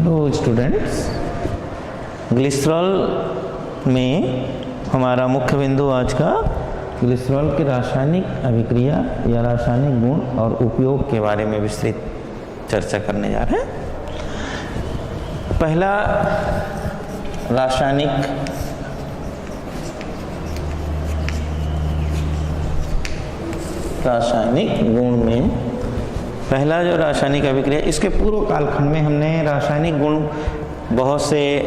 Hello students, glycerol में हमारा मुख्य बिंदु आज का ग्लिसरॉल की रासायनिक अभिक्रिया या रासायनिक गुण और उपयोग के बारे में विस्तृत चर्चा करने जा रहे हैं। पहला रासायनिक गुण में पहला जो रासायनिक अभिक्रिया, इसके पूर्व कालखंड में हमने रासायनिक गुण बहुत से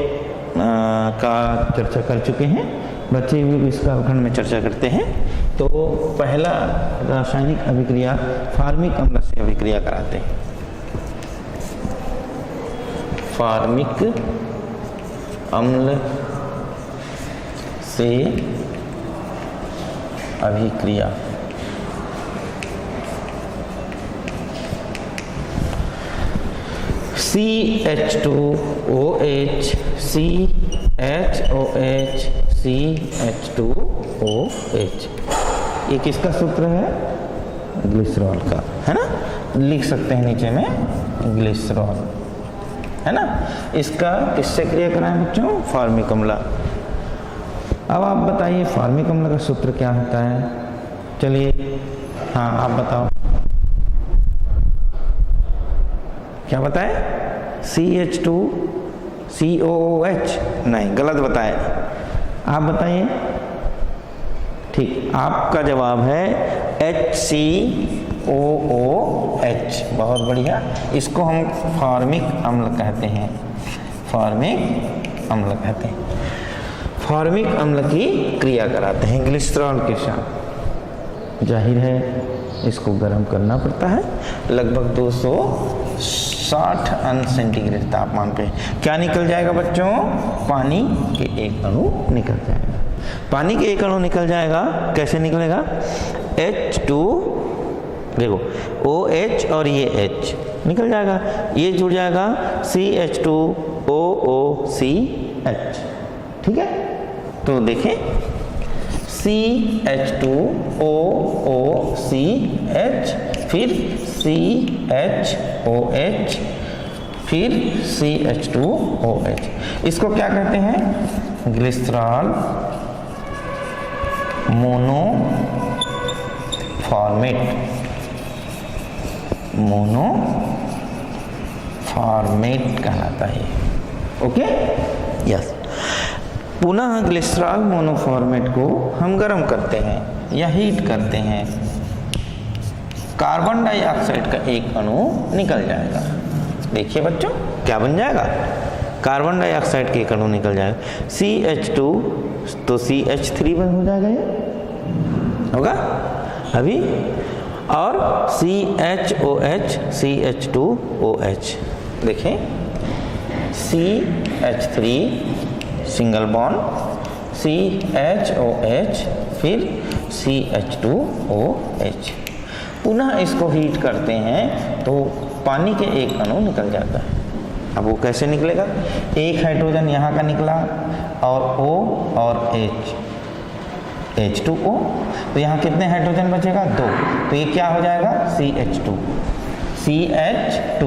का चर्चा कर चुके हैं। बच्चे भी इस कालखंड में चर्चा करते हैं। तो पहला रासायनिक अभिक्रिया फार्मिक अम्ल से अभिक्रिया कराते हैं। फार्मिक अम्ल से अभिक्रिया। CH2OH CHOH CH2OH, ये किसका सूत्र है? ग्लिसरॉल का, है ना। लिख सकते हैं नीचे में ग्लिसरॉल, है ना। इसका किससे क्रिया कराएं बच्चों? फार्मिक अम्ल। अब आप बताइए फार्मिक अम्ल का सूत्र क्या होता है? चलिए, हाँ आप बताओ, क्या बताए? CH2COOH? नहीं, गलत बताए। आप बताइए। ठीक, आपका जवाब है HCOOH। बहुत बढ़िया। इसको हम फार्मिक अम्ल कहते हैं। फार्मिक अम्ल कहते हैं। फार्मिक अम्ल की क्रिया कराते हैं ग्लिसरॉल के साथ। जाहिर है इसको गर्म करना पड़ता है लगभग 260 अंश सेंटीग्रेड तापमान पे। क्या निकल जाएगा बच्चों? पानी के एक अणु निकल जाएगा। पानी के एक अणु निकल जाएगा। कैसे निकलेगा? H2, देखो OH और ये H निकल जाएगा, ये जुड़ जाएगा CH2OOCH। ठीक है, तो देखें CH2OOCH, फिर CHOH, फिर CH2OH। इसको क्या कहते हैं? ग्लिसरॉल मोनोफॉर्मेट। मोनोफॉर्मेट कहलाता है। Okay, yes. पुनः ग्लिसरॉल मोनोफॉर्मेट को हम गर्म करते हैं या हीट करते हैं। कार्बन डाइऑक्साइड का एक अणु निकल जाएगा। देखिए बच्चों, क्या बन जाएगा? कार्बन डाइऑक्साइड के एक अणु निकल जाएगा। CH2 तो CH3 बन हो जाएगा, ये होगा अभी। और CHOH CH2OH। देखें CH3 सिंगल बॉन्ड, CHOH, फिर CH2OH। पुनः इसको हीट करते हैं तो पानी के एक अणु निकल जाता है। अब वो कैसे निकलेगा? एक हाइड्रोजन यहाँ का निकला और O और H, H2O। तो यहाँ कितने हाइड्रोजन बचेगा? 2। तो ये क्या हो जाएगा? CH2, CH2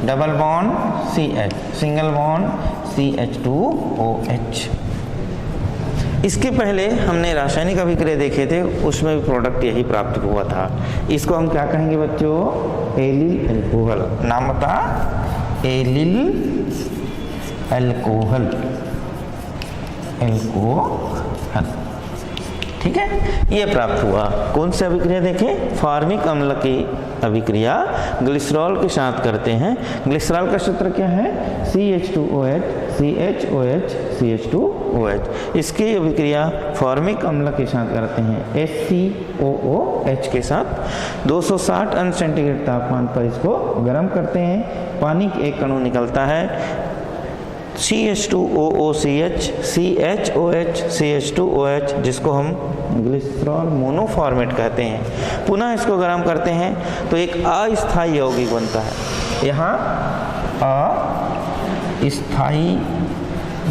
double bond CH, single bond CH2OH। इसके पहले हमने रासायनिक अभिक्रिया देखे थे, उसमें भी प्रोडक्ट यही प्राप्त हुआ था। इसको हम क्या कहेंगे बच्चों? Allyl alcohol. नाम बता? Allele alcohol. अल्कोहल, ठीक है, ये प्राप्त हुआ। कौन सी अभिक्रिया देखें? फार्मिक अम्ल की अभिक्रिया ग्लिसरॉल के साथ करते हैं। ग्लिसरॉल का सूत्र क्या है? CH2OH CHOH CH2OH। इसकी अभिक्रिया फार्मिक अम्ल के साथ करते हैं HCOOH के साथ। 260 अंश सेंटीग्रेड तापमान पर इसको गर्म करते हैं। पानी के एक अणु निकलता है CH2OOCH CHOH CH2OH, जिसको हम ग्लिसरॉल मोनोफॉर्मेट कहते हैं। पुनः इसको गर्म करते हैं तो एक अस्थायी यौगिक बनता है। यहाँ अस्थायी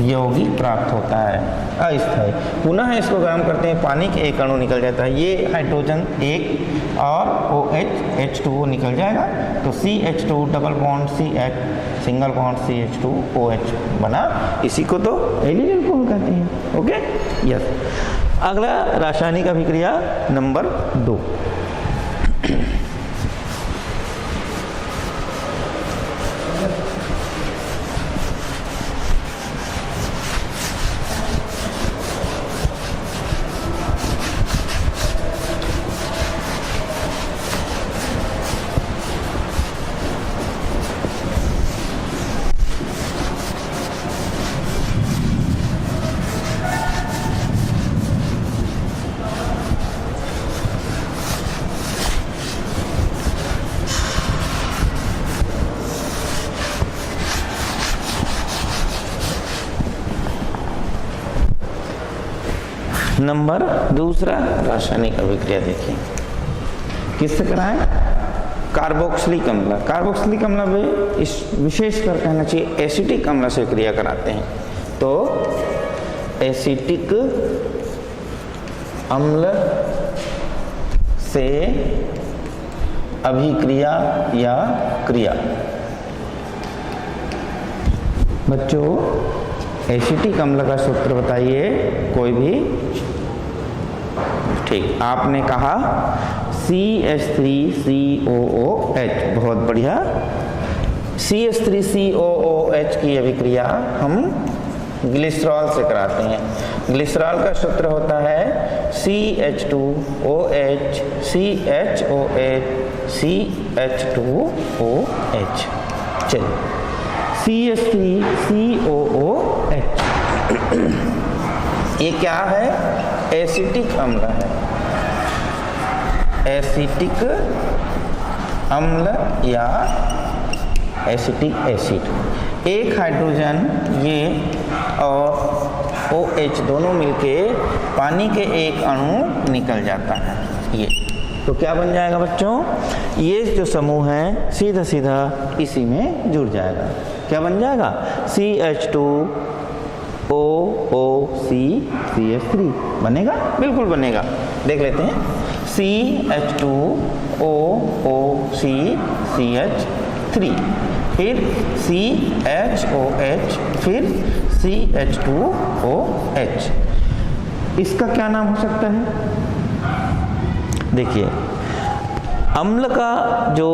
यौगिक प्राप्त होता है, अस्थायी। पुनः इसको गर्म करते हैं, पानी के एक अणु निकल जाता है। ये हाइड्रोजन एक और OH H2O निकल जाएगा, तो CH2 double bond CH single bond CH2OH बना। इसी को तो एल्डिल अल्कोहल कहते हैं। Okay, yes. अगला रासायनिक अभिक्रिया नंबर 2। नंबर दूसरा रासायनिक अभिक्रिया देखिए, किससे कराएं? कार्बोक्सिलिक अम्ल। कार्बोक्सिलिक अम्ल में इस विशेषकर कहना चाहिए एसिटिक अम्ल से क्रिया कराते हैं। तो एसिटिक अम्ल से अभिक्रिया या क्रिया। बच्चों, एसिटिक अम्ल का सूत्र बताइए कोई भी। ठीक, आपने कहा CH3COOH, बहुत बढ़िया। CH3COOH की अभिक्रिया हम ग्लिसरॉल से कराते हैं। ग्लिसरॉल का सूत्र होता है CH2OH CHOH CH2OH। चलिए, CH3COOH ये क्या है? एसिटिक अम्ल है। एसिटिक अम्ल या एसिटिक एसिड। एक हाइड्रोजन ये और OH दोनों मिलके पानी के एक अणु निकल जाता है। ये तो क्या बन जाएगा बच्चों? ये जो समूह है सीधा सीधा इसी में जुड़ जाएगा। क्या बन जाएगा? CH2OOC-CH3 बनेगा? बिल्कुल बनेगा। देख लेते हैं। CH2OOC-CH3, फिर CHOH, फिर CH2OH। इसका क्या नाम हो सकता है? देखिए, अम्ल का जो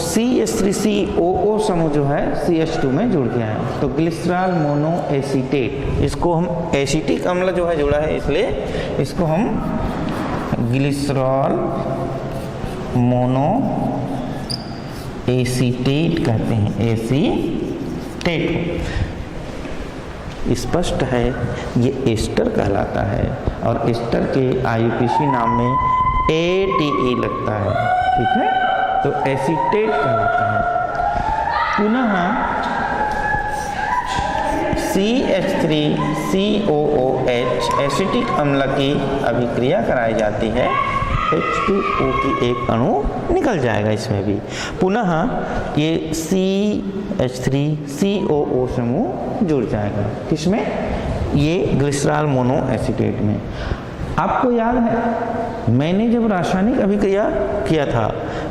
CH3COO समूह जो है CH2 में जुड़ गया है, तो ग्लिसरॉल मोनोएसीटेट, इसको हम एसिटिक अम्ल जो है जुड़ा है इसलिए इसको हम ग्लिसरॉल मोनोएसीटेट कहते हैं। एसीटेट स्पष्ट है, ये एस्टर कहलाता है और एस्टर के IUPAC नाम में ATE लगता है। ठीक है, तो एसीटेट कहलाता है। पुनः CH3COOH एसिटिक अम्ल की अभिक्रिया कराई जाती है, H2O की एक अणु निकल जाएगा इसमें भी। पुनः ये CH3COO समूह जुड़ जाएगा। किसमें? ये ग्लिसरॉल मोनोएसीटेट में। आपको याद है मैंने जब रासायनिक अभिक्रिया किया था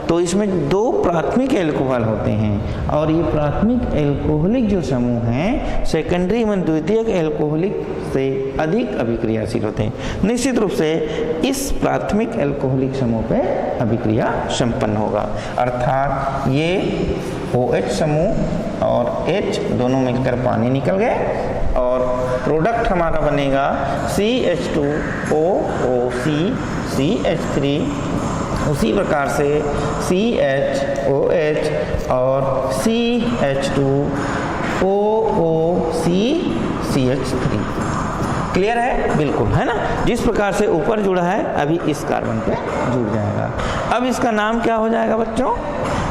तो इसमें दो प्राथमिक एल्कोहल होते हैं और ये प्राथमिक एल्कोहलिक जो समूह हैं सेकेंडरी एवं द्वितीयक एल्कोहलिक से अधिक अभिक्रियाशील होते हैं। निश्चित रूप से इस प्राथमिक एल्कोहलिक समूह पे अभिक्रिया संपन्न होगा, अर्थात ये OH समूह और H दोनों मिलकर पानी निकल गए और प्रोडक्ट हमारा बनेगा CH2OOC CH3, उसी प्रकार से CHOH और CH2OOC CH3। क्लियर है? बिल्कुल, है ना। जिस प्रकार से ऊपर जुड़ा है अभी इस कार्बन पे जुड़ जाएगा। अब इसका नाम क्या हो जाएगा बच्चों?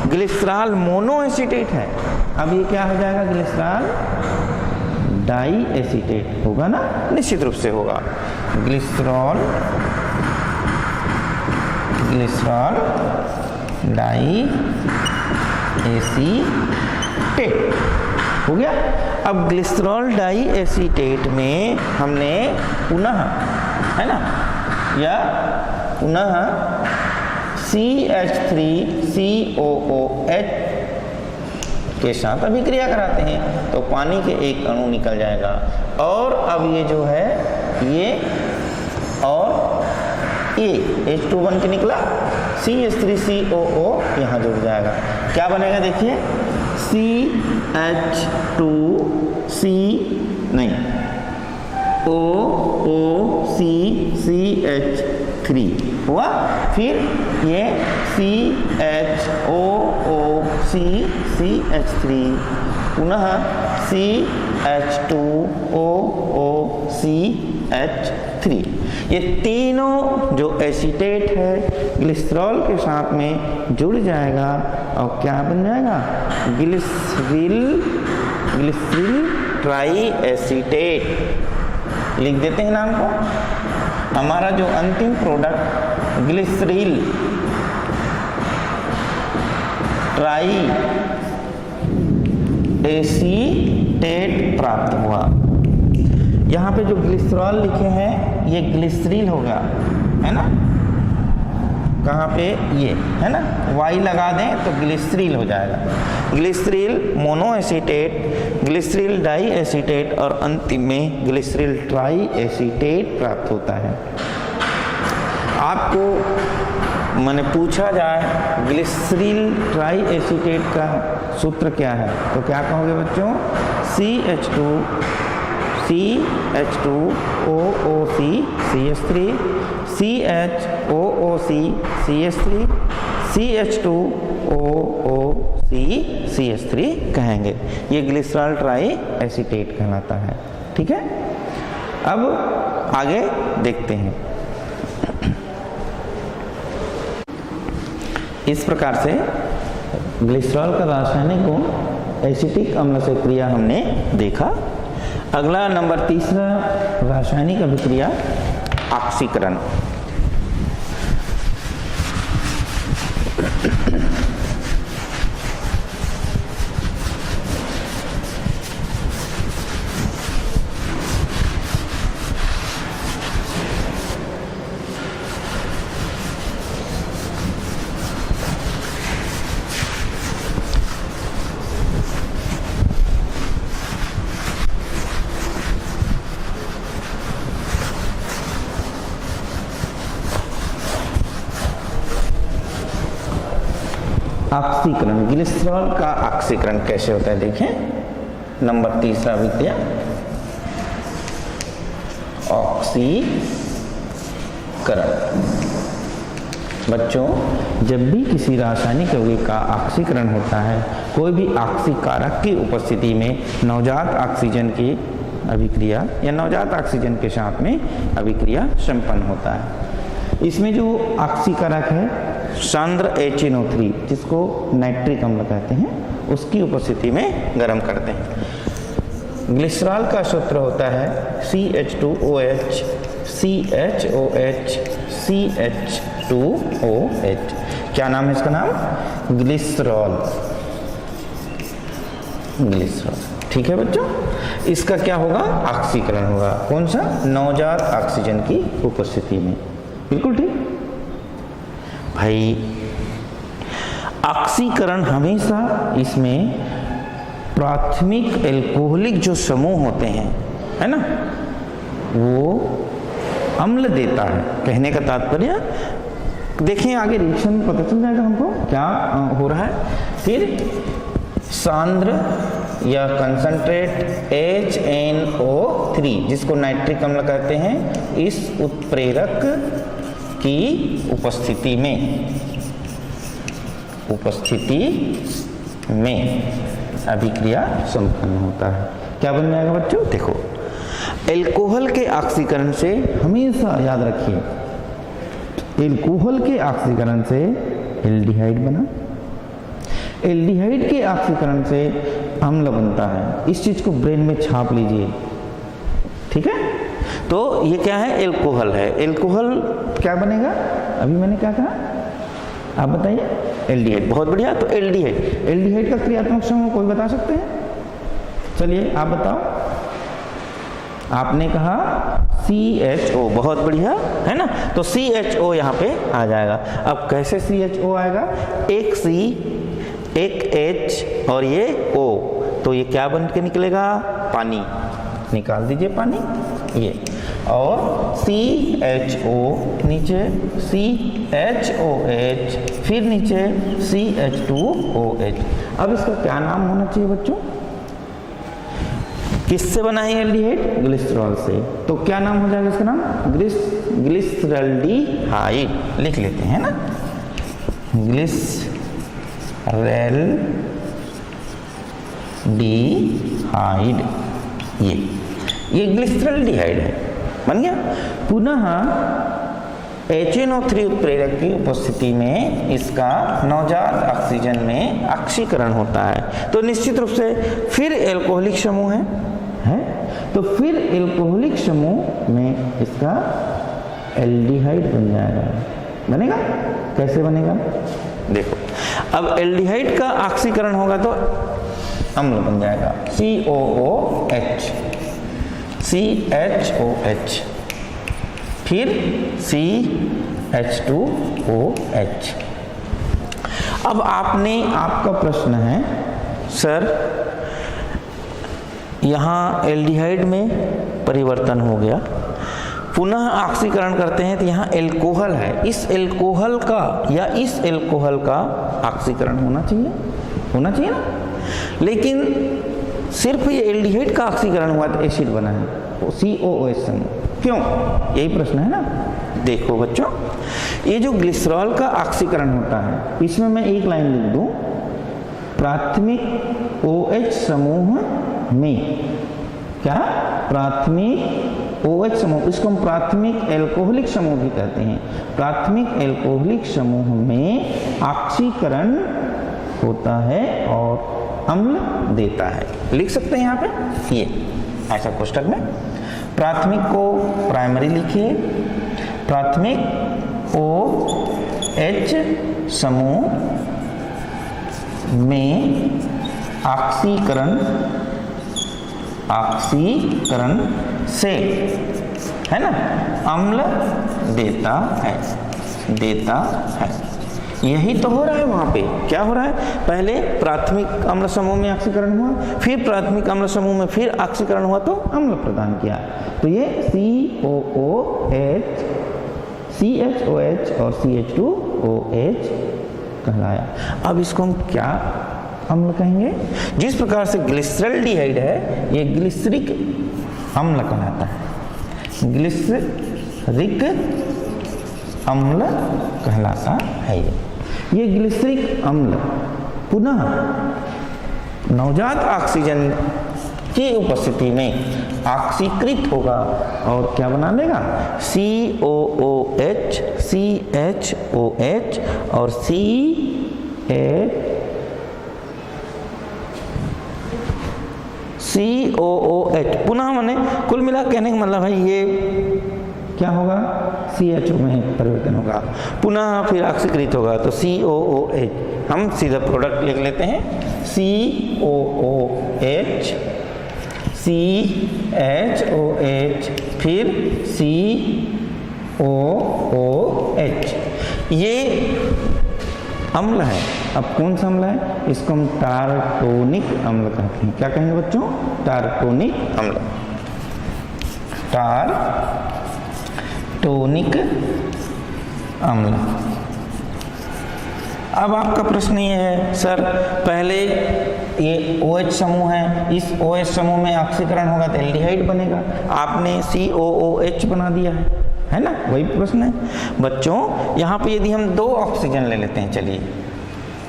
ग्लिसरॉल मोनोएसीटेट है। अब ये क्या हो जाएगा? ग्लिसरॉल डाई एसीटेट होगा ना, निश्चित रूप से होगा। ग्लिसरॉल डाई एसीटेट हो गया। अब ग्लिसरॉल डाई एसीटेट में हमने पुनः, है ना, या पुनः C CH3COOH के साथ अभिक्रिया कराते हैं तो पानी के एक अणु निकल जाएगा। और अब ये जो है ये और ये H2 के निकला, CH3COO यहाँ जुड़ जाएगा। क्या बनेगा देखिए, CH2C नहीं OOCCH3 हुआ, फिर ये CHOOCCH3 पुनः CH2OOCH3। ये तीनों जो एसीटेट है ग्लिसरॉल के साथ में जुड़ जाएगा और क्या बन जाएगा, ग्लिसरील ट्राई एसीटेट। लिख देते हैं नाम को। हमारा जो अंतिम प्रोडक्ट ग्लिसरील ट्राई एसीटेट प्राप्त हुआ। यहाँ पे जो ग्लिसरॉल लिखे हैं ये ग्लिसरील होगा, है ना, कहाँ पे ये है ना, वाई लगा दें तो ग्लिसरील हो जाएगा। ग्लिसरील मोनोएसीटेट, ग्लिसरील डाई एसीटेट और अंतिम में ग्लिसरील ट्राई एसीटेट प्राप्त होता है। आपको मैंने पूछा जाए ग्लिसरील ट्राई एसीटेट का सूत्र क्या है तो क्या कहोगे बच्चों, CH2OOC CH3 CHOOC CH3 CH2OOC CH3 कहेंगे। ये ग्लिसरॉल ट्राई एसीटेट कहलाता है। ठीक है, अब आगे देखते हैं। इस प्रकार से ग्लिसरॉल का रासायनिक गुण एसिटिक अम्ल से क्रिया हमने देखा। अगला नंबर तीसरा रासायनिक अभिक्रिया ऑक्सीकरण। ऑक्सीकरण, ग्लिसरॉल का ऑक्सीकरण कैसे होता है देखें। नंबर तीसरा अभिक्रिया ऑक्सीकरण। बच्चों, जब भी किसी रासायनिक यौगिक का ऑक्सीकरण होता है, कोई भी ऑक्सीकारक की उपस्थिति में नवजात ऑक्सीजन की अभिक्रिया या नवजात ऑक्सीजन के साथ में अभिक्रिया संपन्न होता है। इसमें जो ऑक्सीकारक है सांद्र HNO3 जिसको नाइट्रिक अम्ल कहते हैं, उसकी उपस्थिति में गर्म करते हैं। ग्लिसरॉल का सूत्र होता है CH2OH CHOH CH2OH। क्या नाम है इसका नाम, ग्लिसरॉल। ग्लिसरॉल, ठीक है बच्चों। इसका क्या होगा, ऑक्सीकरण होगा। कौन सा, नवजात ऑक्सीजन की उपस्थिति में। बिल्कुल ठीक भाई। ऑक्सीकरण हमेशा इसमें प्राथमिक एल्कोहलिक जो समूह होते हैं, है ना, वो अम्ल देता है। कहने का तात्पर्य देखें, आगे रिएक्शन में पता चल जाएगा हमको क्या हो रहा है। फिर सांद्र या कंसंट्रेट HNO3 जिसको नाइट्रिक अम्ल कहते हैं, इस उत्प्रेरक की उपस्थिति में अभिक्रिया संपन्न होता है। क्या बन जाएगा बच्चों, देखो, एल्कोहल के ऑक्सीकरण से, हमेशा याद रखिए, एल्कोहल के ऑक्सीकरण से एल्डिहाइड बना, एल्डिहाइड के ऑक्सीकरण से अम्ल बनता है। इस चीज को ब्रेन में छाप लीजिए, ठीक है। तो ये क्या है, एल्कोहल है। एल्कोहल क्या बनेगा, अभी मैंने क्या कहा, आप बताइए, एल्डिहाइड। बहुत बढ़िया। तो एल्डिहाइड, एल्डिहाइड का क्रियात्मक समूह कोई बता सकते हैं? चलिए आप बताओ। आपने कहा CHO, बहुत बढ़िया, है ना। तो CHO यहाँ पे आ जाएगा। अब कैसे CHO आएगा, एक C एक H और ये O, तो ये क्या बन के निकलेगा, पानी। निकाल दीजिए पानी, ये, और CHO नीचे CHOH, फिर नीचे CH2OH। अब इसका क्या नाम होना चाहिए बच्चों, किससे बना है एल्डिहाइड, ग्लिसरॉल से, तो क्या नाम हो जाएगा इसका नाम, ग्लिसरल्डिहाइड। लिख लेते हैं ना, ग्लिसरल्डिहाइड, ये ग्लिसरल्डिहाइड है, बन गया। पुनः HNO3 उत्प्रेरक की उपस्थिति में इसका नवजात ऑक्सीजन में ऑक्सीकरण होता है, तो निश्चित रूप से फिर एल्कोहलिक समूह है, तो फिर एल्कोहलिक समूह में इसका एल्डिहाइड बन जाएगा, बनेगा। कैसे बनेगा, देखो, अब एल्डिहाइड का ऑक्सीकरण होगा तो अम्ल बन जाएगा, COOH, CHOH, फिर CH2OH। अब आपका प्रश्न है, सर यहाँ एल्डिहाइड में परिवर्तन हो गया, पुनः ऑक्सीकरण करते हैं तो यहाँ एल्कोहल है, इस एल्कोहल का या इस एल्कोहल का ऑक्सीकरण होना चाहिए ना, लेकिन सिर्फ ये एल्डिहाइड का ऑक्सीकरण हुआ तो एसिड बना है, COOH समूह, क्यों, यही प्रश्न है ना। देखो बच्चों, ये जो ग्लिसरॉल का ऑक्सीकरण होता है, इसमें मैं एक लाइन लिख दूं, प्राथमिक OH समूह में, क्या, प्राथमिक OH समूह, इसको हम प्राथमिक एल्कोहलिक समूह भी कहते हैं, प्राथमिक एल्कोहलिक समूह में ऑक्सीकरण होता है और अम्ल देता है। लिख सकते हैं यहाँ पे, ये ऐसा कोष्ठक में प्राथमिक को प्राइमरी लिखिए, प्राथमिक OH समूह में ऑक्सीकरण से, है ना, अम्ल देता है, यही तो हो रहा है वहां पे। क्या हो रहा है, पहले प्राथमिक अम्ल समूह में ऑक्सीकरण हुआ, फिर प्राथमिक अम्ल समूह में फिर ऑक्सीकरण हुआ तो अम्ल प्रदान किया, तो ये COOH, CHOH और CH2OH कहलाया। अब इसको हम क्या अम्ल कहेंगे, जिस प्रकार से ग्लिसरल्डिहाइड है, ये ग्लिसरिक अम्ल कहलाता है, ग्लिसरिक अम्ल कहलाता है। ये ग्लिसरिक अम्ल पुनः नवजात ऑक्सीजन की उपस्थिति में ऑक्सीकृत होगा और क्या बना लेगा, COOH, CHOH और COOH। पुनः मैंने कुल मिला कहने का मतलब है ये क्या होगा, CHO में परिवर्तन होगा, पुनः फिर ऑक्सीकृत होगा तो COOH। हम सीधा प्रोडक्ट लिख लेते हैं, COOH, CHOH, फिर COOH। ये अम्ल है। अब कौन सा अम्ल है, इसको हम टार्टोनिक अम्ल कहते हैं। क्या कहेंगे बच्चों, टार्टोनिक अम्ल, टार्टोनिक अम्ल। अब आपका प्रश्न ये है, सर पहले ये OH समूह है, इस OH समूह में ऑक्सीकरण होगा तो एल्डिहाइड बनेगा, आपने COOH बना दिया है ना, वही प्रश्न है बच्चों। यहाँ पे यदि हम 2 ऑक्सीजन ले लेते हैं, चलिए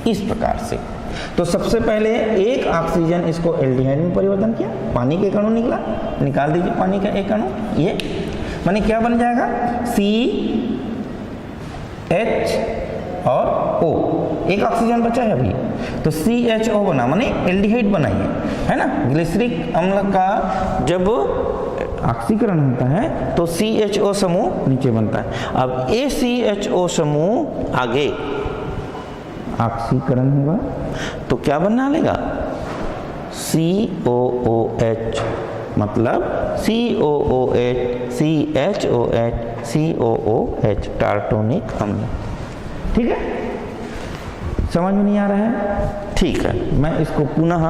इस प्रकार से, तो सबसे पहले एक ऑक्सीजन इसको एल्डिहाइड में परिवर्तन किया, पानी के अणु निकला, निकाल दीजिए पानी का एक अणु, ये माने क्या बन जाएगा, CH और O, एक ऑक्सीजन बचा है अभी, तो CHO बना, माने एल्डिहाइड बनाइए, है ना। ग्लिसरिक अम्ल का जब ऑक्सीकरण होता है तो CHO समूह नीचे बनता है। अब ये CHO समूह आगे ऑक्सीकरण होगा तो क्या बनना लेगा, COOH, मतलब COOH CHOH COOH, टार्टोनिक अम्ल। ठीक है, समझ में नहीं आ रहा है? ठीक है, मैं इसको पुनः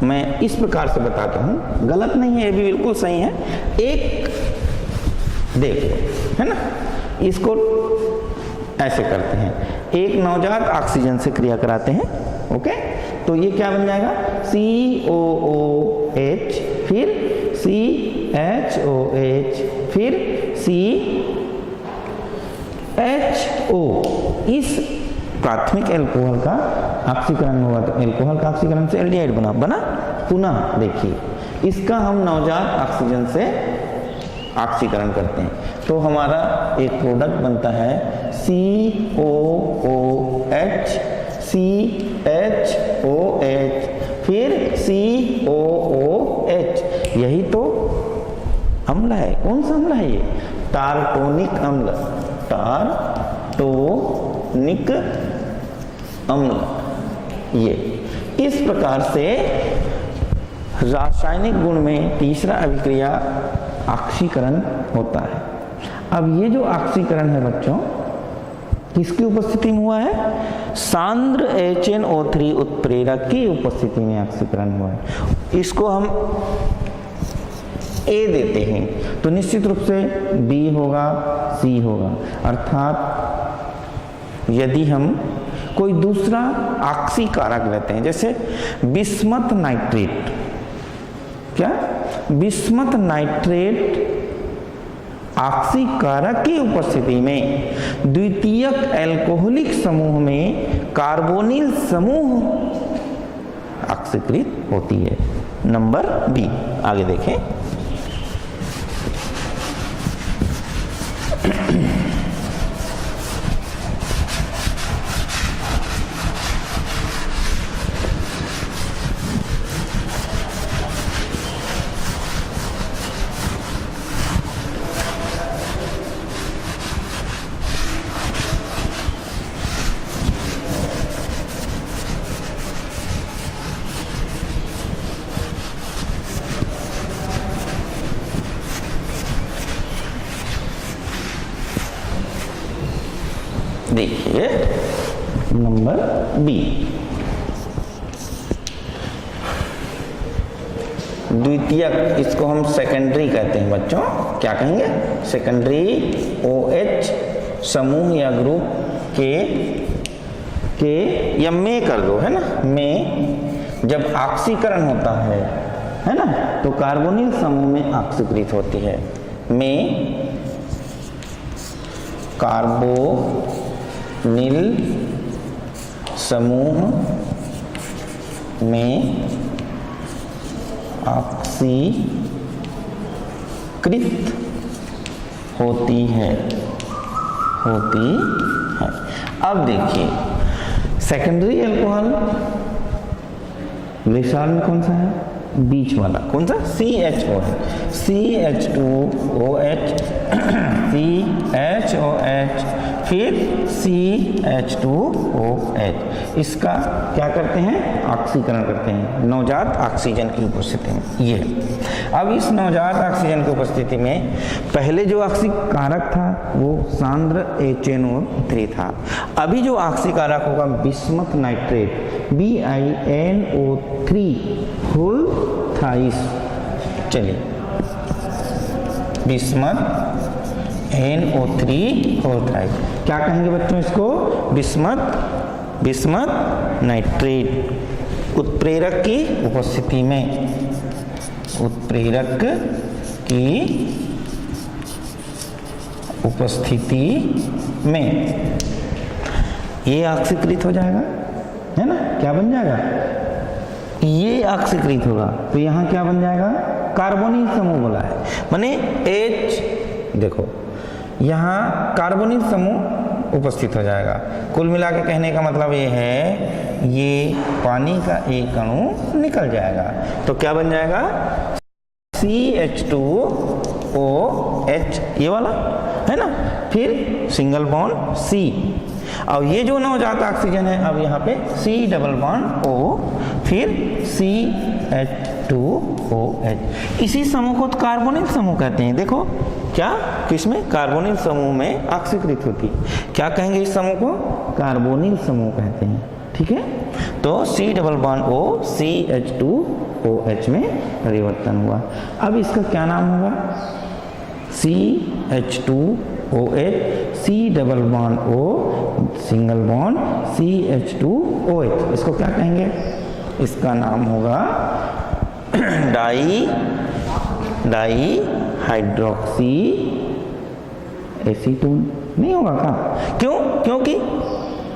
मैं इस प्रकार से बताता हूँ, गलत नहीं है, ये भी बिल्कुल सही है। एक देखो, है ना, इसको ऐसे करते हैं, एक नवजात ऑक्सीजन से क्रिया कराते हैं, ओके, तो ये क्या बन जाएगा, COOH, फिर CHOH, फिर CHO। इस प्राथमिक एल्कोहल का ऑक्सीकरण हुआ, तो एल्कोहल का ऑक्सीकरण से एल्डिहाइड बना। पुनः देखिए, इसका हम नवजात ऑक्सीजन से ऑक्सीकरण करते हैं, तो हमारा एक प्रोडक्ट बनता है COOH, CHOH, फिर COOH। यही तो अम्ल है। कौन सा अम्ल है ये? टार्टोनिक अम्ल, टार्टोनिक अम्ल। ये इस प्रकार से रासायनिक गुण में तीसरा अभिक्रिया ऑक्सीकरण होता है। अब ये जो ऑक्सीकरण है बच्चों, किसकी उपस्थिति में हुआ है? सांद्र HNO3 उत्प्रेरक की उपस्थिति में ऑक्सीकरण हुआ है। इसको हम A देते हैं, तो निश्चित रूप से B होगा, C होगा। अर्थात यदि हम कोई दूसरा ऑक्सीकारक लेते हैं, जैसे बिस्मथ नाइट्रेट, क्या बिस्मथ नाइट्रेट ऑक्सीकारक की उपस्थिति में द्वितीयक एल्कोहलिक समूह में कार्बोनिल समूह ऑक्सीकृत होती है। नंबर बी, आगे देखें। देखिए नंबर बी, द्वितीयक, इसको हम सेकेंडरी कहते हैं बच्चों। क्या कहेंगे? सेकेंडरी OH समूह या ग्रुप के या में कर दो, है ना, में जब ऑक्सीकरण होता है ना, तो कार्बोनिल समूह में ऑक्सीकृत होती है। में कार्बोनिल समूह में ऑक्सीकृत होती है। अब देखिए सेकेंडरी अल्कोहल ग्लिसरॉल में कौन सा है? बीच वाला कौन सा? CHO है, CH2OH, CHOH, फिर CH2OH। इसका क्या करते हैं? ऑक्सीकरण करते हैं नवजात ऑक्सीजन की उपस्थिति में। ये अब इस नवजात ऑक्सीजन की उपस्थिति में पहले जो ऑक्सीकारक था वो सांद्र HNO3 था। अभी जो ऑक्सीकारक होगा bismuth nitrate, BiNO3 whole thrice. चलिए, बिस्मथ NO3 होल थाइस, क्या कहेंगे बच्चों इसको? बिस्मथ नाइट्रेट उत्प्रेरक की उपस्थिति में, उत्प्रेरक की उपस्थिति में ये ऑक्सीकृत हो जाएगा, है ना। क्या बन जाएगा? ये ऑक्सीकृत होगा, तो यहाँ क्या बन जाएगा? कार्बोनिल समूह बोला है, माने H, देखो यहाँ कार्बोनिल समूह उपस्थित हो जाएगा। कुल मिला के कहने का मतलब ये है, ये पानी का एक अणु निकल जाएगा, तो क्या बन जाएगा? CH2 OH ये वाला है ना, फिर सिंगल बॉन्ड C। और ये जो नवजात ऑक्सीजन है, अब यहाँ पे C डबल बॉन्ड O, फिर CH2OH। इसी समूह को कार्बोनिल समूह कहते हैं। देखो क्या, किसमें? कार्बोनिल समूह में ऑक्सीकृत होती है। क्या कहेंगे इस समूह को? कार्बोनिल समूह कहते हैं। ठीक है, तो C double bond O CH2OH में परिवर्तन हुआ। अब इसका क्या नाम होगा? CH2OH, C double bond O single bond CH2OH, इसको क्या कहेंगे? इसका नाम होगा डाई हाइड्रोक्सी एसीटोन। नहीं होगा क्या? क्यों? क्योंकि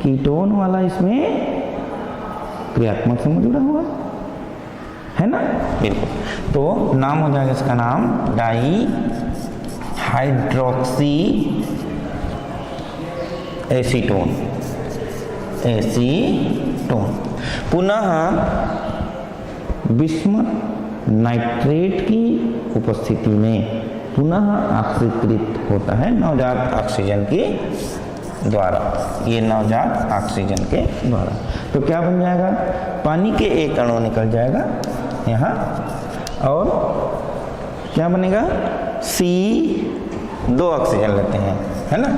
कीटोन वाला इसमें क्रियात्मक समूह जुड़ा हुआ है ना। बिल्कुल, तो नाम हो जाएगा इसका नाम डाई हाइड्रोक्सी एसीटोन। पुनः बिस्मथ नाइट्रेट की उपस्थिति में पुनः ऑक्सीकृत होता है नवजात ऑक्सीजन के द्वारा। ये नवजात ऑक्सीजन के द्वारा तो क्या बन जाएगा? पानी के एक अणु निकल जाएगा यहाँ, और क्या बनेगा? दो ऑक्सीजन लेते हैं, है ना।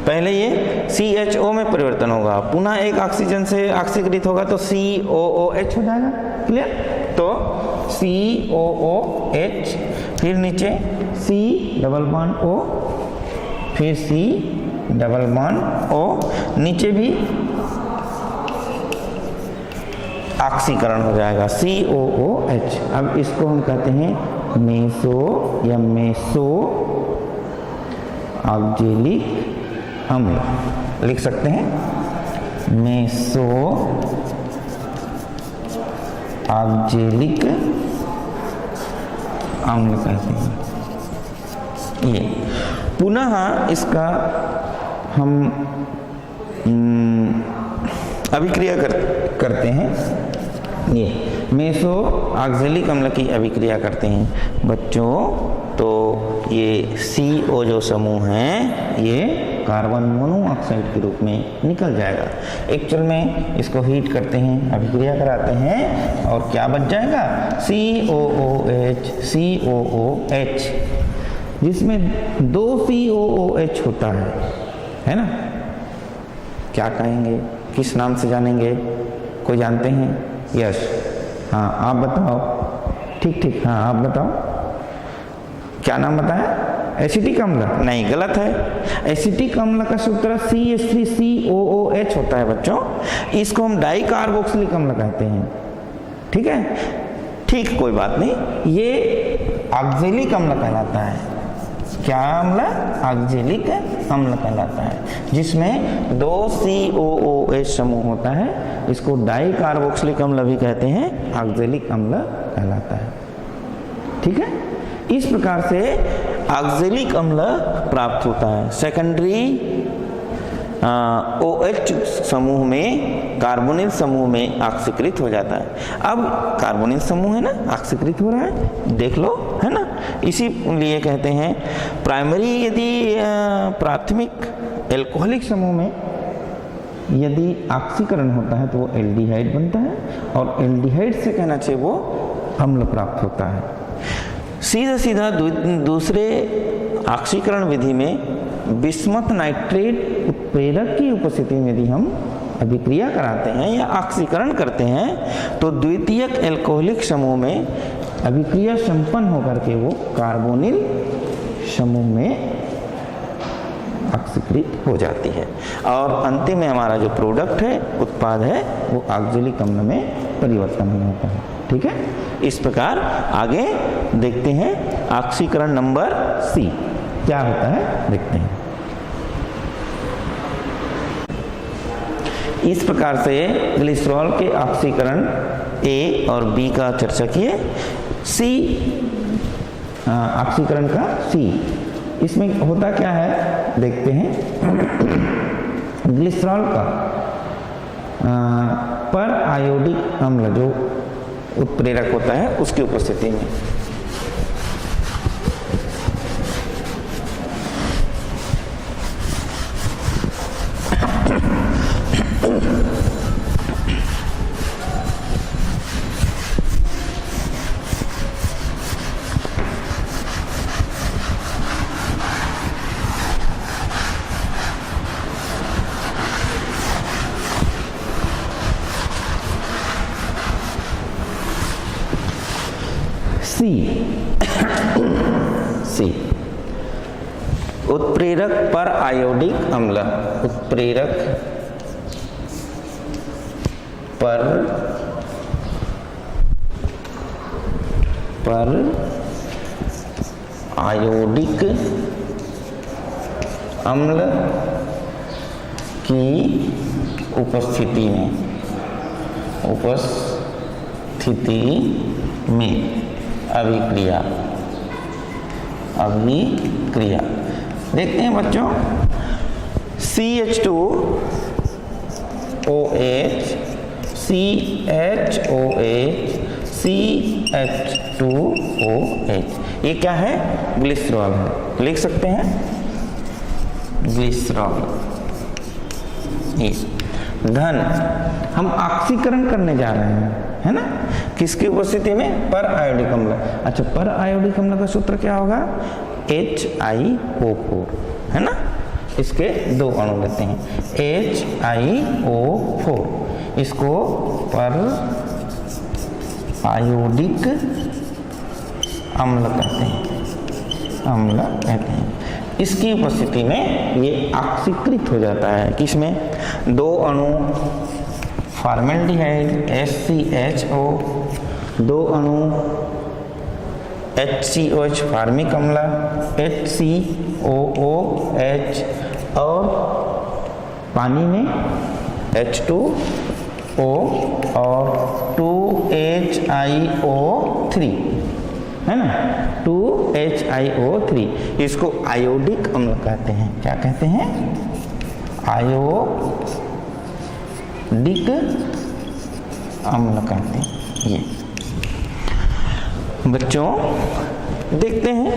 पहले ये CHO में परिवर्तन होगा, पुनः एक ऑक्सीजन से ऑक्सीकृत होगा तो COOH हो जाएगा। क्लियर? तो COOH, फिर नीचे C डबल बॉन्ड O, फिर C डबल बॉन्ड O, नीचे भी ऑक्सीकरण हो जाएगा COOH। अब इसको हम कहते हैं मेसो या मेसो ऑक्जेलिक अम्ल, लिख सकते हैं मेसो ऑक्जेलिक अम्ल कहते हैं ये। पुनः इसका हम अभिक्रिया करते हैं, ये मेसो ऑक्जेलिक अम्ल की अभिक्रिया करते हैं बच्चों। तो ये CO जो समूह है ये कार्बन मोनोऑक्साइड के रूप में निकल जाएगा। एक्चुअल में इसको हीट करते हैं, अभिक्रिया कराते हैं, और क्या बच जाएगा? COOH, जिसमें 2 COOH होता है ना। क्या कहेंगे? किस नाम से जानेंगे? कोई जानते हैं? यस, हाँ आप बताओ। ठीक, हाँ आप बताओ, क्या नाम बताया? एसिटिक अम्ल? नहीं, गलत है। एसिटिक अम्ल का सूत्र CH3COOH होता है बच्चों। इसको हम डाई कार्बोक्सिलिक अम्ल कहते हैं। ठीक है, ठीक, कोई बात नहीं। ये ऑक्जेलिक अम्ल कहलाता है। क्या अम्ल? ऑक्जेलिक अम्ल कहलाता है, जिसमें 2 COOH समूह होता है। इसको डाई कार्बोक्सिलिक अम्ल भी कहते हैं, ऑक्जेलिक अम्ल कहलाता है। ठीक है, इस प्रकार से ऑक्जेलिक अम्ल प्राप्त होता है। सेकेंडरी OH समूह में कार्बोनिल समूह में ऑक्सीकृत हो जाता है। अब कार्बोनिल समूह है ना, ऑक्सीकृत हो रहा है, देख लो, है ना। इसीलिए कहते हैं प्राइमरी, यदि प्राथमिक एल्कोहलिक समूह में यदि ऑक्सीकरण होता है तो वो एल्डिहाइड बनता है, और एल्डिहाइड से कहना चाहिए वो अम्ल प्राप्त होता है। सीधा दूसरे ऑक्सीकरण विधि में बिस्मथ नाइट्रेट उत्प्रेरक की उपस्थिति में यदि हम अभिक्रिया कराते हैं या ऑक्सीकरण करते हैं तो द्वितीयक एल्कोहलिक समूह में अभिक्रिया संपन्न होकर के वो कार्बोनिल समूह में ऑक्सीकृत हो जाती है, और अंतिम में हमारा जो प्रोडक्ट है, उत्पाद है, वो ऑक्जेलिक अम्ल में परिवर्तन हो जाता है। ठीक है, इस प्रकार आगे देखते हैं ऑक्सीकरण नंबर C क्या होता है, देखते हैं। इस प्रकार से ग्लिसरॉल के ऑक्सीकरण A और B का चर्चा किए। C ऑक्सीकरण का C, इसमें होता क्या है देखते हैं। ग्लिसरॉल का पर आयोडिक अम्ल जो उत्प्रेरक होता है उसकी उपस्थिति में सी सी उत्प्रेरक पर आयोडिक अम्ल, उत्प्रेरक पर आयोडिक अम्ल की उपस्थिति में अभिक्रिया देखते हैं बच्चों। CH2OH CH2OH ये क्या है? ग्लिसरॉल है। लिख सकते हैं ग्लिसरॉल। धन हम ऑक्सीकरण करने जा रहे हैं, है ना, किसकी उपस्थिति में? पर आयोडिक अम्ल। अच्छा, पर आयोडिक अम्ल का सूत्र क्या होगा? HiO4, है ना। इसके दो अणु लेते हैं HiO4, इसको पर आयोडिक अम्ल कहते हैं। इसकी उपस्थिति में ये ऑक्सीकृत हो जाता है। किसमें? दो अणु फॉर्मेल्डिहाइड HCHO, दो अणु HCOH फार्मिक अम्ल HCOOH, और पानी में H2O और 2HiO3, है ना, 2HiO3। इसको आयोडिक अम्ल कहते हैं। क्या कहते हैं? आयोडिक अम्ल कहते हैं। ये बच्चों देखते हैं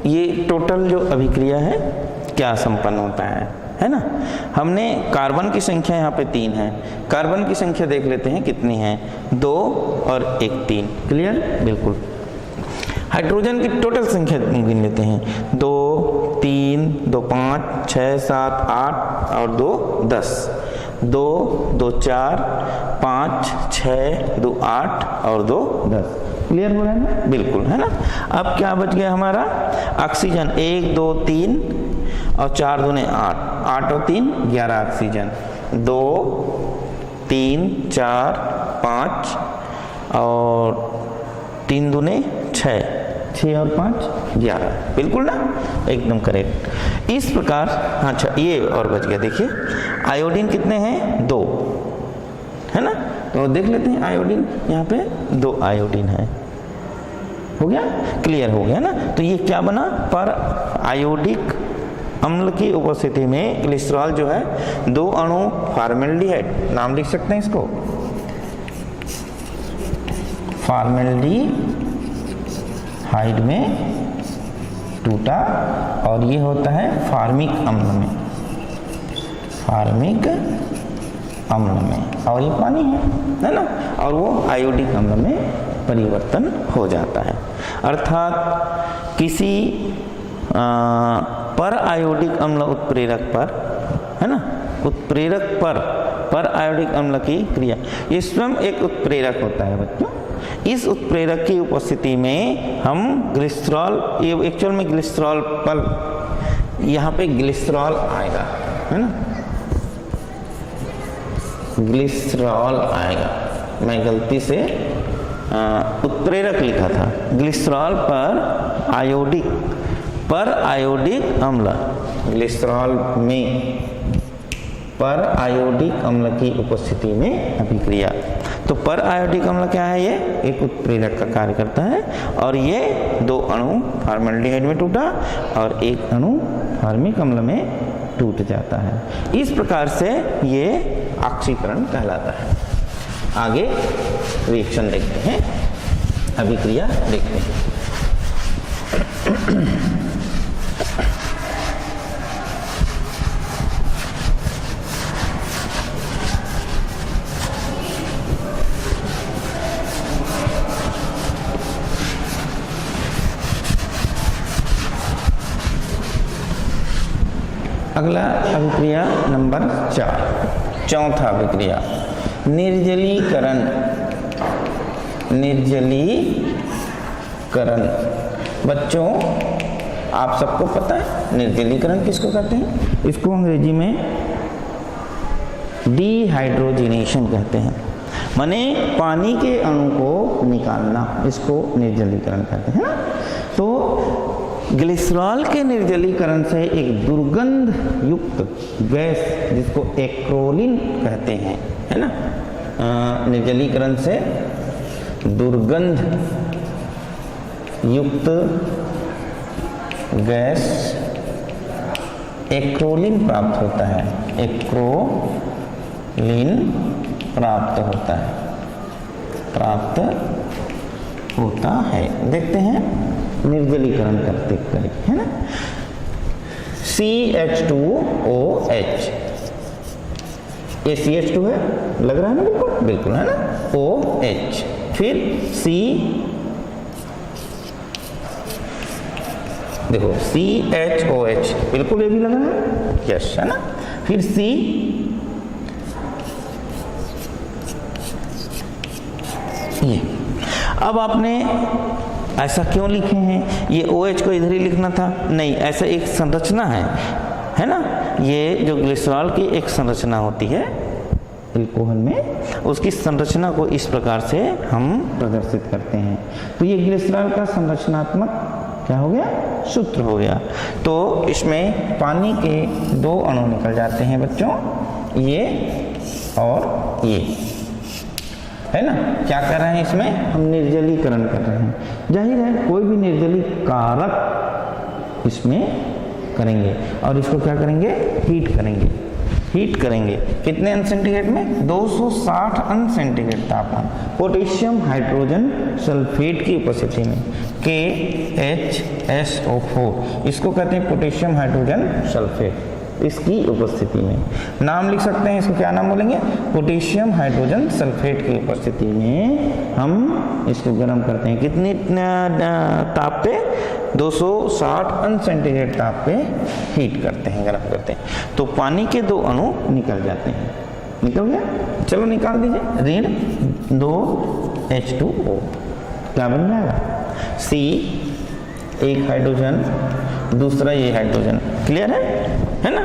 ये टोटल जो अभिक्रिया है क्या संपन्न होता है ना। हमने कार्बन की संख्या यहाँ पे 3 है। कार्बन की संख्या देख लेते हैं कितनी है, 2 और 1 3। क्लियर? बिल्कुल। हाइड्रोजन की टोटल संख्या गिन लेते हैं, 2 3 2 5 6 7 8 और 2 10। 2 2 4 5 6 2 8 और 2 10। क्लियर हो रहा है ना? बिल्कुल, है ना। अब क्या बच गया हमारा? ऑक्सीजन 1 2 3 और 4 दूने 8, 8 और 3 11 ऑक्सीजन। 2 3 4 5 और 3 दूने 6, 6 और 5 11। बिल्कुल ना, एकदम करेक्ट। इस प्रकार, अच्छा ये और बच गया। देखिए आयोडीन कितने हैं? 2, है ना। तो देख लेते हैं आयोडीन, यहाँ पे 2 आयोडीन है। हो गया? क्लियर हो गया ना। तो ये क्या बना? पर आयोडिक अम्ल की उपस्थिति में ग्लिसरॉल जो है, 2 अणु फॉर्मेल्डिहाइड, नाम लिख सकते हैं इसको, फॉर्मेल्डिहाइड में टूटा, और ये होता है फार्मिक अम्ल में, और ये पानी है ना, और वो आयोडिक अम्ल में परिवर्तन हो जाता है। अर्थात किसी पर आयोडिक अम्ल उत्प्रेरक पर, है ना, उत्प्रेरक पर आयोडिक अम्ल की क्रिया, ये स्वयं एक उत्प्रेरक होता है बच्चों। इस उत्प्रेरक की उपस्थिति में हम ग्लिसरॉल, ये एक्चुअल में ग्लिसरॉल पर, यहाँ पे ग्लिसरॉल आएगा, है ना, ग्लिसरॉल आएगा। मैं गलती से उत्प्रेरक लिखा था। ग्लिसरॉल पर आयोडिक अम्ल, ग्लिसरॉल में पर आयोडिक अम्ल की उपस्थिति में अभिक्रिया। तो पर आयोडिक अम्ल क्या है? ये एक उत्प्रेरक का कार्य करता है, और ये 2 अणु फॉर्मेल्डिहाइड में टूटा और 1 अणु फार्मिक अम्ल में टूट जाता है। इस प्रकार से ये ऑक्सीकरण कहलाता है। आगे रिएक्शन देखते हैं, अभिक्रिया देखते हैं। अगला अभिक्रिया नंबर 4, चौथा अभिक्रिया निर्जलीकरण। करण। बच्चों आप सबको पता है निर्जलीकरण किसको कहते हैं? इसको अंग्रेजी में डिहाइड्रोजिनेशन कहते हैं, माने पानी के अणु को निकालना, इसको निर्जलीकरण कहते हैं ना। तो ग्लिसरॉल के निर्जलीकरण से एक दुर्गंध युक्त गैस जिसको एक्रोलिन कहते हैं, है ना, निर्जलीकरण से दुर्गंध युक्त गैस एक्रोलिन प्राप्त होता है, एक्रोलिन प्राप्त होता है। देखते हैं निर्जलीकरण करते करें, है ना। CH2OH, ये CH2 है, लग रहा है ना, बिल्कुल है ना, OH, फिर C, देखो CHOH, बिल्कुल ये भी लग रहा है, यस, है ना। फिर C, ये। अब आपने ऐसा क्यों लिखे हैं? ये OH को इधर ही लिखना था, नहीं, ऐसा एक संरचना है ना। ये जो ग्लिसरॉल की एक संरचना होती है अल्कोहल में, उसकी संरचना को इस प्रकार से हम प्रदर्शित करते हैं। तो ये ग्लिसरॉल का संरचनात्मक क्या हो गया? सूत्र हो गया। तो इसमें पानी के दो अणु निकल जाते हैं बच्चों, ये और ये, है ना। क्या कर रहे हैं इसमें? हम निर्जलीकरण कर रहे हैं। जाहिर है कोई भी निर्जलीकारक इसमें करेंगे और इसको क्या करेंगे? हीट करेंगे। कितने अंश सेंटीग्रेड में? 260 अंश सेंटीग्रेड तापमान, पोटेशियम हाइड्रोजन सल्फेट की उपस्थिति में, KHSO4, इसको कहते हैं पोटेशियम हाइड्रोजन सल्फेट, इसकी उपस्थिति में। नाम लिख सकते हैं, इसको क्या नाम बोलेंगे? पोटेशियम हाइड्रोजन सल्फेट की उपस्थिति में हम इसको गर्म करते हैं। कितनी ताप पे? 260 अंश सेंटीग्रेड ताप पे हीट करते हैं, गर्म करते हैं। तो पानी के दो अणु निकल जाते हैं। निकल गया? चलो निकाल दीजिए। ऋण 2H2O क्या बन जाएगा? C, एक हाइड्रोजन, दूसरा ये हाइड्रोजन। क्लियर है ना।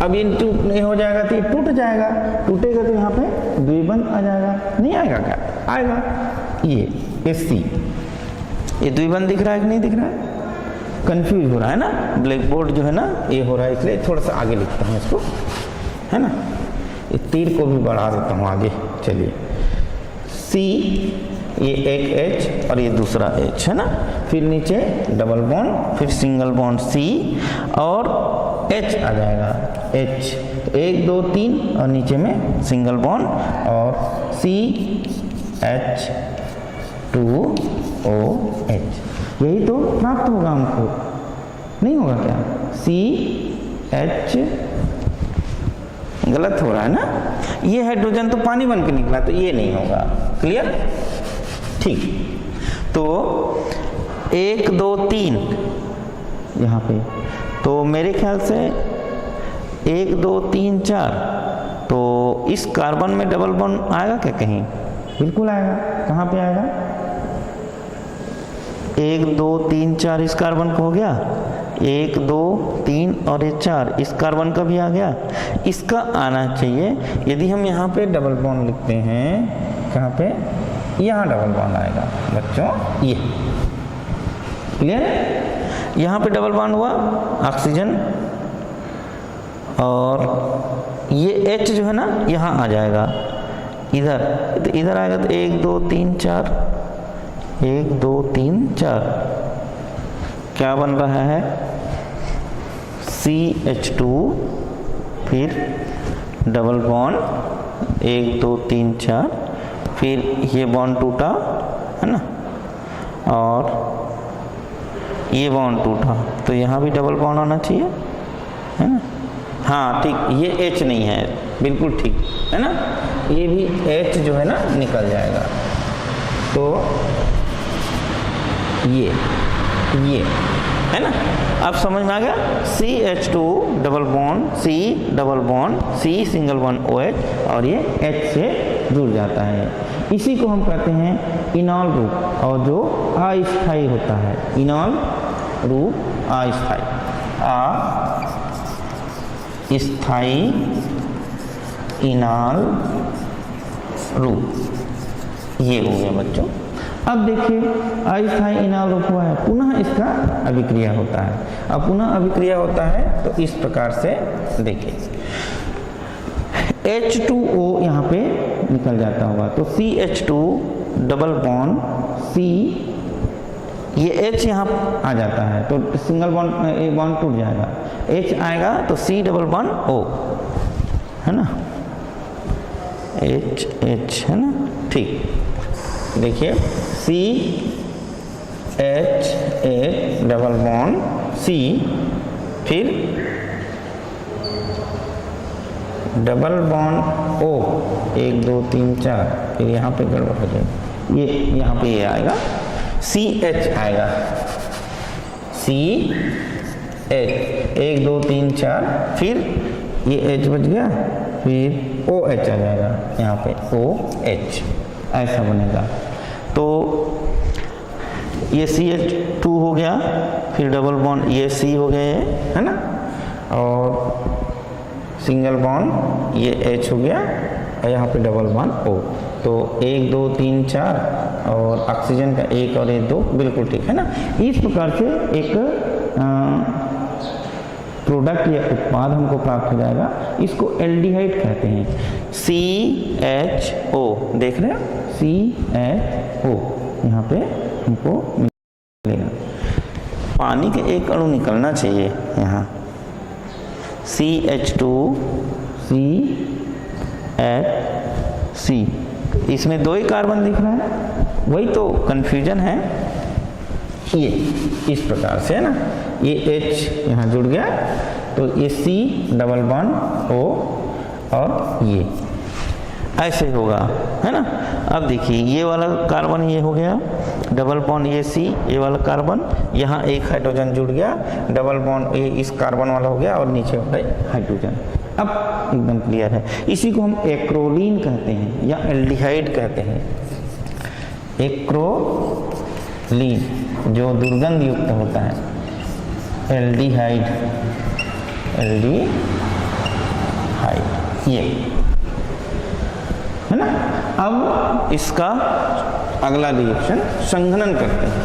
अब ये नहीं हो जाएगा तो ये टूट जाएगा, टूटेगा तो यहाँ पे द्विबंध आ जाएगा, नहीं आएगा? क्या आएगा? ये C, ये द्विबंध दिख रहा है कि नहीं दिख रहा है? कंफ्यूज हो रहा है ना, ब्लैक बोर्ड जो है ना ये हो रहा है, इसलिए थोड़ा सा आगे लिखता हूँ इसको, है ना। ये तीर को भी बढ़ा देता हूँ आगे। चलिए, C, ये एक H और ये दूसरा H, है ना। फिर नीचे डबल बॉन्ड, फिर सिंगल बॉन्ड C और H आ जाएगा, H, 1 2 3 और नीचे में सिंगल बॉन्ड और CH2OH। यही तो प्राप्त होगा हमको, नहीं होगा क्या? CH, गलत हो रहा है ना, ये हाइड्रोजन तो पानी बन के निकला, तो ये नहीं होगा। क्लियर? ठीक। तो 1 2 3 यहाँ पे, तो मेरे ख्याल से 1 2 3 4, तो इस कार्बन में डबल बॉन्ड आएगा क्या कहीं? बिल्कुल आएगा। कहाँ पे आएगा? 1 2 3 4 इस कार्बन का हो गया, 1 2 3 और ये 4 इस कार्बन का भी आ गया, इसका आना चाहिए। यदि हम यहाँ पे डबल बॉन्ड लिखते हैं, कहाँ पे? यहाँ डबल बॉन्ड आएगा बच्चों, ये। क्लियर है? यहाँ पे डबल बॉन्ड हुआ, ऑक्सीजन, और ये H जो है ना यहाँ आ जाएगा, इधर, तो इधर आएगा तो 1 2 3 4, 1 2 3 4, क्या बन रहा है? CH2, फिर डबल बॉन्ड 1 2 3 4, फिर ये बॉन्ड टूटा, है ना, और ये बॉन्ड टूटा, तो यहाँ भी डबल बॉन्ड होना चाहिए, है ना। हाँ ठीक, ये H नहीं है, बिल्कुल ठीक है ना, ये भी H जो है ना निकल जाएगा। तो ये है ना, अब समझ में आ गया। CH2 double bond, C double bond, C single bond OH और ये H से जुड़ जाता है। इसी को हम कहते हैं इनॉल रूप, और जो अस्थायी होता है, इनॉल रूप अस्थायी, अस्थायी इनॉल रूप, ये हो गया बच्चों। अब देखिए अस्थायी इनॉल रूप हुआ है, पुनः इसका अभिक्रिया होता है। अब पुनः अभिक्रिया होता है तो इस प्रकार से देखिए H2O यहाँ पे निकल जाता होगा, तो CH2 डबल बॉन्ड C, ये H यहाँ आ जाता है तो सिंगल बॉन्ड टूट जाएगा, H आएगा तो C डबल बॉन्ड O, है ना, H है ना, ठीक। देखिए CH डबल बॉन्ड C, फिर डबल बॉन्ड O, 1 2 3 4, फिर यहाँ पे गड़बड़ हो जाएगी, ये यहाँ पे ये आएगा CH आएगा, CH 1 2 3 4, फिर ये H बच गया, फिर OH आ जाएगा यहाँ पे OH, ऐसा बनेगा। तो ये CH2 हो गया, फिर डबल बॉन्ड ये C हो गया है ना, और सिंगल बॉन्ड ये H हो गया, और यहाँ पे डबल बॉन्ड O। तो 1 2 3 4 और ऑक्सीजन का 1 और 1 2 बिल्कुल ठीक है ना। इस प्रकार से एक प्रोडक्ट या उत्पाद हमको प्राप्त हो जाएगा, इसको एल्डिहाइड कहते हैं। CHO देख रहे हैं, CHO यहाँ पे हमको मिलेगा। पानी के एक अणु निकलना चाहिए यहाँ, CH2CHC, इसमें 2 ही कार्बन दिख रहा है, वही तो कंफ्यूजन है। ये इस प्रकार से है ना, ये H यहाँ जुड़ गया, तो ये C डबल बॉन्ड O, और ये ऐसे होगा, है ना। अब देखिए ये वाला कार्बन ये हो गया, डबल बॉन्ड ये C, ये वाला कार्बन, यहाँ एक हाइड्रोजन जुड़ गया, डबल बॉन्ड ये इस कार्बन वाला हो गया, और नीचे हो गए हाइड्रोजन। अब एकदम क्लियर है। इसी को हम एक्रोलीन कहते हैं या एल्डिहाइड कहते हैं। एक्रोलीन जो दुर्गंध युक्त होता है, एल्डिहाइड, ये है ना। अब इसका अगला रिएक्शन संघनन करते हैं,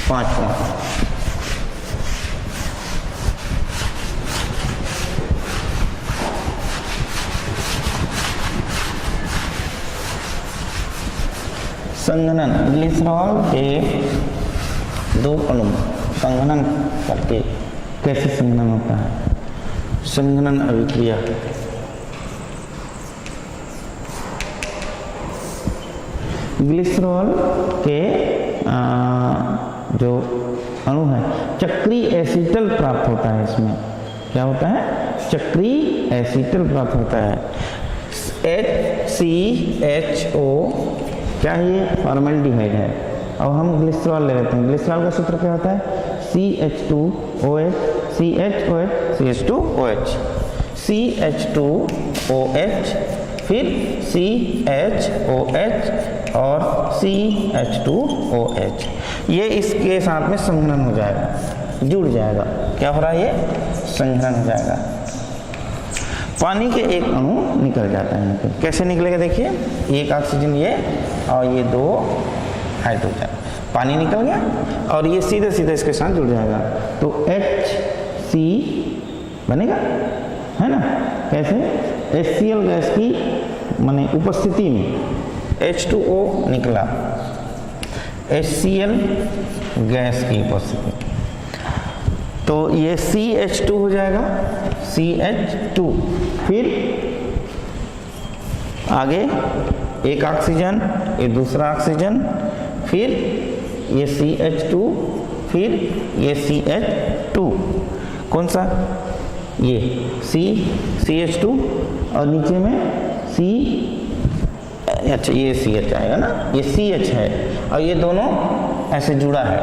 5वां। संघनन, ग्लिसरॉल के 2 अणु संघनन करके कैसे संघनन होता है, संघनन अभिक्रिया। ग्लिसरॉल के जो अणु है, चक्रीय एसीटल प्राप्त होता है। इसमें क्या होता है, चक्रीय एसीटल प्राप्त होता है। HCHO क्या है, ये फॉर्मेल्डिहाइड है। अब हम ग्लिसरॉल ले लेते हैं। ग्लिसरॉल का सूत्र क्या होता है, CH2OH, CHOH, CH2OH, CH2OH, फिर CHOH और CH2OH। ये इसके साथ में संघनन हो जाएगा, जुड़ जाएगा। क्या हो रहा है, ये संघनन हो जाएगा। पानी के एक अणु निकल जाता है। कैसे निकलेगा, देखिए, एक ऑक्सीजन ये और ये 2 हाइड्रोजन, पानी निकल गया, और ये सीधे सीधे इसके साथ जुड़ जाएगा, तो HC बनेगा, है ना। कैसे, HCl गैस की माने उपस्थिति में H2O निकला, HCl गैस की उपस्थिति, तो ये CH2 हो जाएगा, CH2, फिर आगे एक ऑक्सीजन, ये दूसरा ऑक्सीजन, फिर ये CH2, फिर ये CH2, कौन सा, ये CH2, और नीचे में C, अच्छा ये CH आएगा ना, ये CH है, और ये दोनों ऐसे जुड़ा है,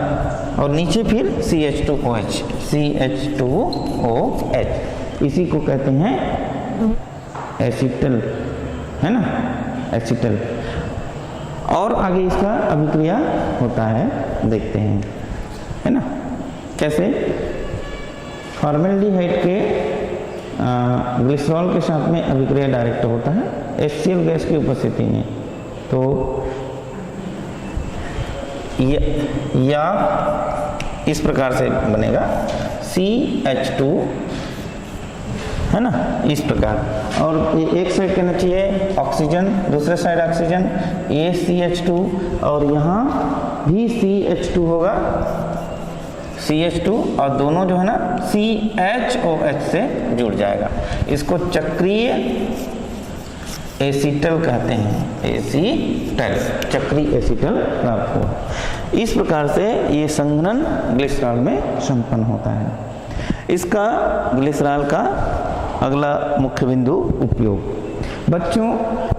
और नीचे फिर CH2OH, CH2OH, इसी को कहते हैं एसिटल, है ना, एसिटल। और आगे इसका अभिक्रिया होता है, देखते हैं, है ना। कैसे? फॉर्मेल्डिहाइड के ग्लिसरॉल के साथ में अभिक्रिया डायरेक्ट होता है HCl गैस की उपस्थिति में। तो या इस प्रकार से बनेगा CH2, है ना, इस प्रकार। और एक साइड कहना चाहिए ऑक्सीजन, दूसरे साइड ऑक्सीजन, ये CH2 और यहाँ भी CH2 होगा, CH2, और दोनों जो है ना CHOH से जुड़ जाएगा। इसको चक्रीय एसीटल कहते हैं, एसीटल, चक्रीय एसीटल प्राप्त हुआ। इस प्रकार से ये संघनन ग्लिसरॉल में संपन्न होता है। इसका ग्लिसरॉल का अगला मुख्य बिंदु उपयोग। बच्चों,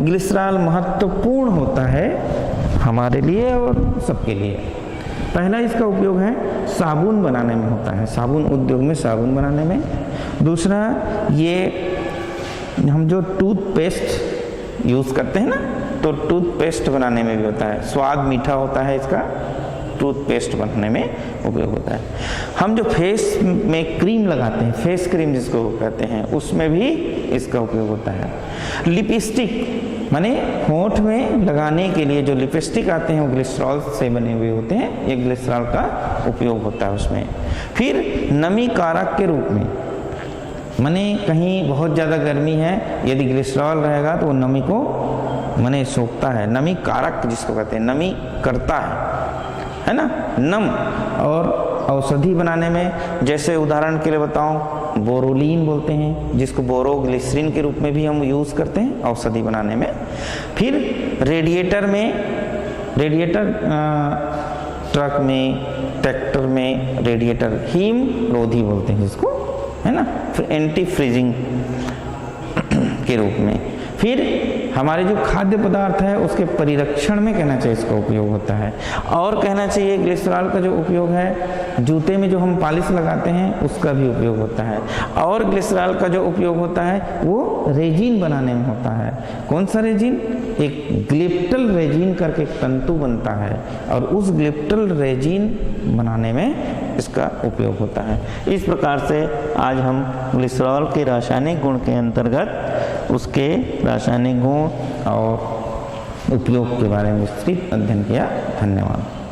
ग्लिसरॉल महत्वपूर्ण होता है हमारे लिए और सबके लिए। पहला इसका उपयोग है साबुन बनाने में होता है, साबुन उद्योग में साबुन बनाने में। दूसरा, ये हम जो टूथपेस्ट यूज़ करते हैं ना, तो टूथपेस्ट बनाने में भी होता है। स्वाद मीठा होता है इसका, टूथपेस्ट बनाने में उपयोग होता है। हम जो फेस में क्रीम लगाते हैं, फेस क्रीम जिसको कहते हैं, उसमें भी इसका उपयोग होता है। लिपस्टिक माने होंठ में लगाने के लिए जो लिपस्टिक आते हैं वो ग्लिसरॉल से बने हुए होते हैं, ये ग्लिसरॉल का उपयोग होता है उसमें। फिर नमी कारक के रूप में, माने कहीं बहुत ज़्यादा गर्मी है, यदि ग्लिसरॉल रहेगा तो वो नमी को माने सोखता है, नमी कारक जिसको कहते हैं, नमी करता है ना, नम। और औषधि बनाने में, जैसे उदाहरण के लिए बताऊं, बोरोलीन बोलते हैं, जिसको बोरोग्लिसरीन के रूप में भी हम यूज़ करते हैं औषधि बनाने में। फिर रेडिएटर में, रेडिएटर ट्रक में, ट्रैक्टर में रेडिएटर हीम रोधी बोलते हैं जिसको, है ना। फिर एंटी फ्रीजिंग के रूप में। फिर हमारे जो खाद्य पदार्थ है उसके परिरक्षण में कहना चाहिए इसका उपयोग होता है। और कहना चाहिए ग्लिसरॉल का जो उपयोग है, जूते में जो हम पॉलिश लगाते हैं उसका भी उपयोग होता है। और ग्लिसरॉल का जो उपयोग होता है वो रेजिन बनाने में होता है। कौन सा रेजिन? एक ग्लिप्टल रेजिन करके एक तंतु बनता है, और उस ग्लिप्टल रेजिन बनाने में इसका उपयोग होता है। इस प्रकार से आज हम ग्लिसरॉल के रासायनिक गुण के अंतर्गत उसके रासायनिक गुण और उपयोग के बारे में विस्तृत अध्ययन किया। धन्यवाद।